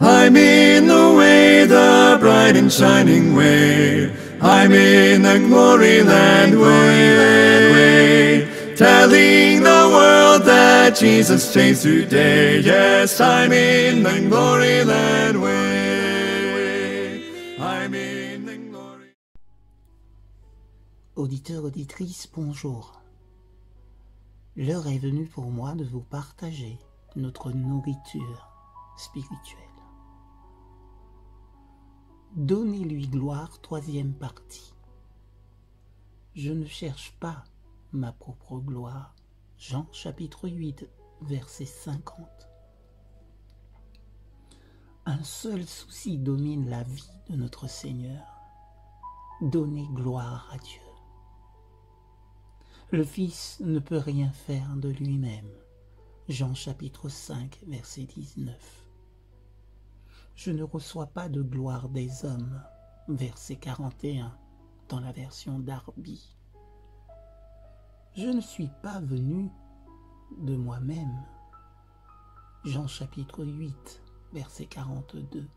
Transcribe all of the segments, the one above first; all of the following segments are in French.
I'm in the way, the bright and shining way. I'm in the glory land way, telling the world that Jesus changed today. Yes, I'm in the glory land way. I'm in the glory. Auditeurs, auditrices, bonjour. L'heure est venue pour moi de vous partager notre nourriture spirituelle. Donnez-lui gloire, troisième partie. Je ne cherche pas ma propre gloire. Jean chapitre 8, verset 50. Un seul souci domine la vie de notre Seigneur. Donner gloire à Dieu. Le Fils ne peut rien faire de lui-même. Jean chapitre 5, verset 19. Je ne reçois pas de gloire des hommes. Verset 41 dans la version Darby. Je ne suis pas venu de moi-même. Jean chapitre 8, verset 42.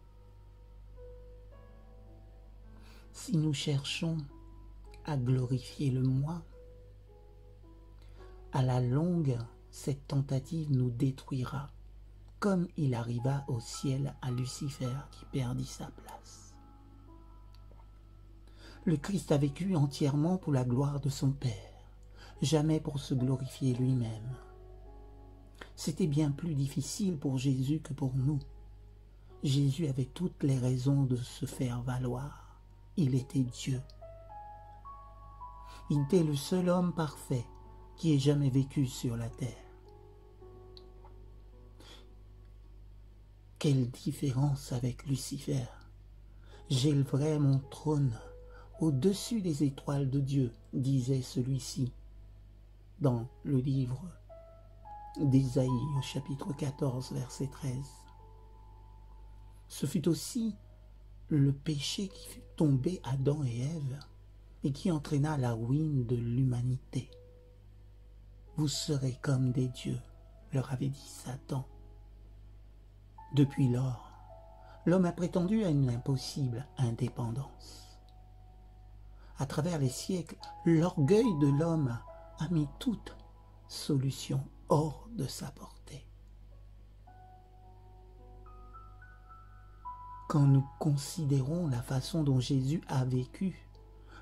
Si nous cherchons à glorifier le moi, à la longue, cette tentative nous détruira, comme il arriva au ciel à Lucifer qui perdit sa place. Le Christ a vécu entièrement pour la gloire de son Père, jamais pour se glorifier lui-même. C'était bien plus difficile pour Jésus que pour nous. Jésus avait toutes les raisons de se faire valoir. Il était Dieu. Il était le seul homme parfait qui ait jamais vécu sur la terre. Quelle différence avec Lucifer! J'élèverai mon trône au-dessus des étoiles de Dieu, disait celui-ci dans le livre d'Ésaïe au chapitre 14, verset 13. Ce fut aussi le péché qui fut tombé Adam et Ève et qui entraîna la ruine de l'humanité. Vous serez comme des dieux, leur avait dit Satan. Depuis lors, l'homme a prétendu à une impossible indépendance. À travers les siècles, l'orgueil de l'homme a mis toute solution hors de sa portée. Quand nous considérons la façon dont Jésus a vécu,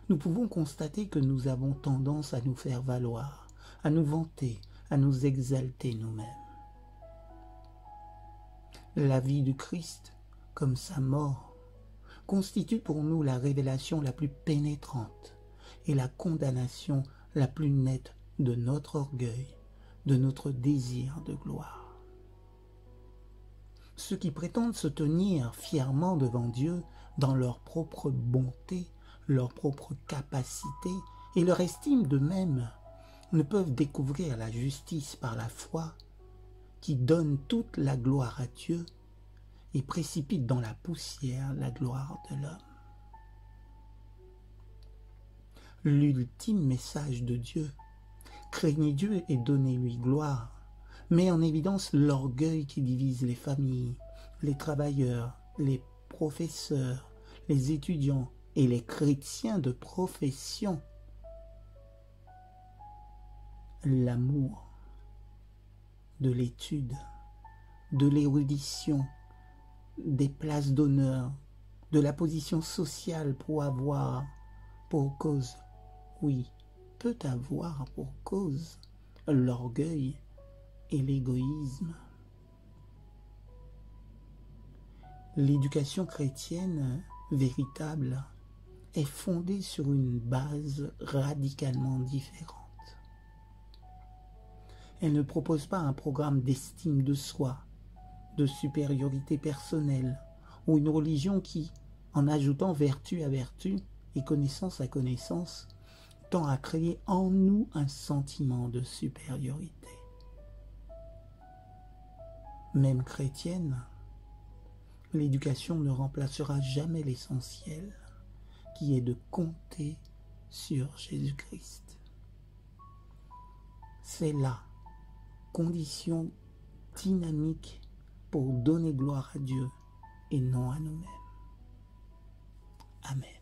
nous pouvons constater que nous avons tendance à nous faire valoir, à nous vanter, à nous exalter nous-mêmes. La vie du Christ, comme sa mort, constitue pour nous la révélation la plus pénétrante et la condamnation la plus nette de notre orgueil, de notre désir de gloire. Ceux qui prétendent se tenir fièrement devant Dieu dans leur propre bonté, leur propre capacité et leur estime d'eux-mêmes ne peuvent découvrir la justice par la foi qui donne toute la gloire à Dieu et précipite dans la poussière la gloire de l'homme. L'ultime message de Dieu, craignez Dieu et donnez-lui gloire, met en évidence l'orgueil qui divise les familles, les travailleurs, les professeurs, les étudiants et les chrétiens de profession. L'amour de l'étude, de l'érudition, des places d'honneur, de la position sociale pour avoir pour cause, oui, peut avoir pour cause l'orgueil et l'égoïsme. L'éducation chrétienne véritable est fondée sur une base radicalement différente. Elle ne propose pas un programme d'estime de soi, de supériorité personnelle, ou une religion qui, en ajoutant vertu à vertu et connaissance à connaissance, tend à créer en nous un sentiment de supériorité. Même chrétienne, l'éducation ne remplacera jamais l'essentiel, qui est de compter sur Jésus-Christ. C'est là condition dynamique pour donner gloire à Dieu et non à nous-mêmes. Amen.